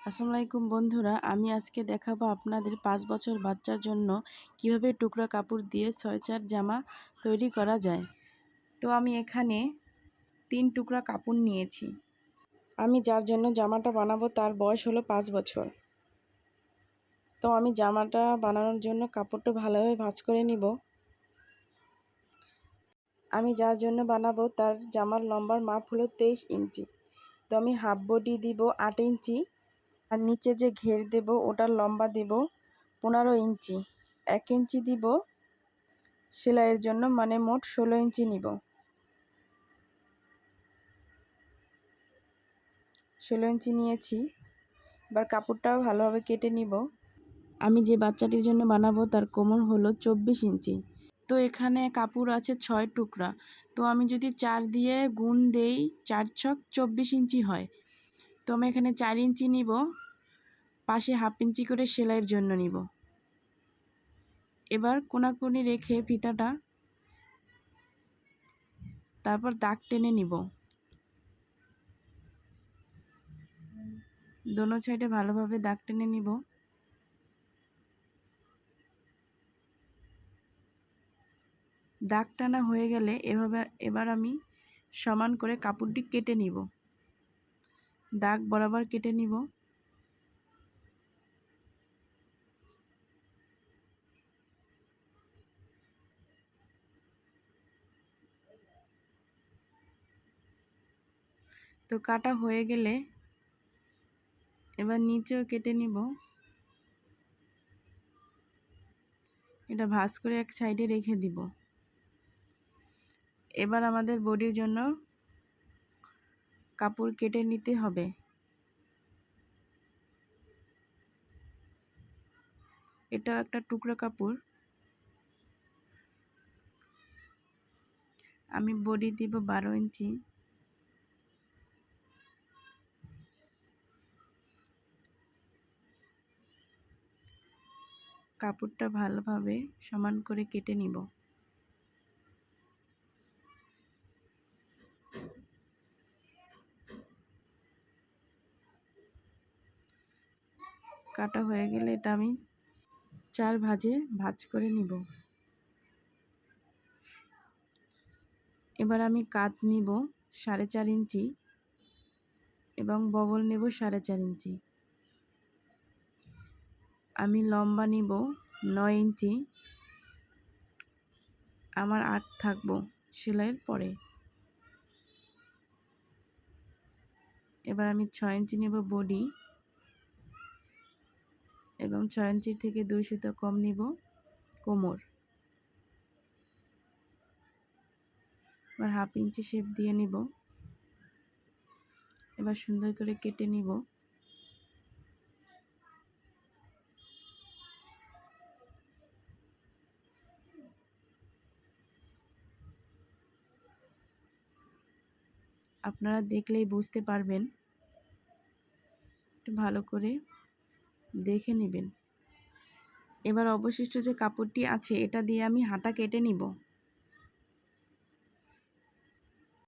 আসসালামু আলাইকুম বন্ধুরা, আমি আজকে দেখাবো আপনাদের 5 বছর বাচ্চার জন্য কিভাবে টুকরা কাপড় দিয়ে 6-4 জামা তৈরি করা যায়। তো আমি এখানে 3 টুকরা কাপড় নিয়েছি। আমি যার জন্য জামাটা বানাবো তার বয়স হলো 5 বছর। তো আমি জামাটা বানানোর জন্য কাপড়টা ভালোভাবে ভাঁজ করে নিব। আমি যার জন্য বানাবো তার জামার লম্বার মাপ হলো 23 ইঞ্চি। তো আমি হাফ বডি দিব 8 ইঞ্চি, আর নিচে যে ঘের দেব ওটার লম্বা দেব 15 ইঞ্চি। 1 ইঞ্চি দিব সেলাইয়ের জন্য, মানে মোট 16 ইঞ্চি নিব। 16 ইঞ্চি নিয়েছি। এবার কাপড়টাও ভালোভাবে কেটে নিব। আমি যে বাচ্চাটির জন্য বানাবো তার কোমর হলো 24 ইঞ্চি। তো এখানে কাপড় আছে 6 টুকরা। তো আমি যদি 4 দিয়ে গুণ দেই 4 ছক 24 ইঞ্চি হয়। তো আমি এখানে 4 ইঞ্চি নিব, পাশে হাফ ইঞ্চি করে সেলাইয়ের জন্য নিব। এবার কোনাকুনি রেখে ফিতাটা তারপর দাগ টেনে নিব। দোনো সাইডে ভালোভাবে দাগ টেনে নিব। দাগ টানা হয়ে গেলে এবার আমি সমান করে কাপড়টি কেটে নিব। দাগ বরাবর কেটে নিব। তো কাটা হয়ে গেলে এবার নিচেও কেটে নিব। এটা ভাঁজ করে এক সাইডে রেখে দিব। এবার আমাদের বডির জন্য কাপড় কেটে নিতে হবে। এটা একটা টুকরা কাপড়। আমি বডি দিব 12 ইঞ্চি। কাপড়টা ভালোভাবে সমান করে কেটে নিব। কাটা হয়ে গেলে এটা আমি 4 ভাঁজে ভাঁজ করে নিব। এবার আমি কাঁধ নিব 4.5 ইঞ্চি এবং বগল নেব 4.5 ইঞ্চি। আমি লম্বা নিব 9 ইঞ্চি। আমার 8 থাকবো সেলাইয়ের পরে। এবার আমি 6 ইঞ্চি নেব বডি এবং 6 ইঞ্চির থেকে 2 সুতো কম নিব কোমর। এবার হাফ ইঞ্চি শেপ দিয়ে নিব। এবার সুন্দর করে কেটে নিব। আপনারা দেখলেই বুঝতে পারবেন, একটু ভালো করে দেখে নেবেন। এবার অবশিষ্ট যে কাপড়টি আছে এটা দিয়ে আমি হাতা কেটে নিব।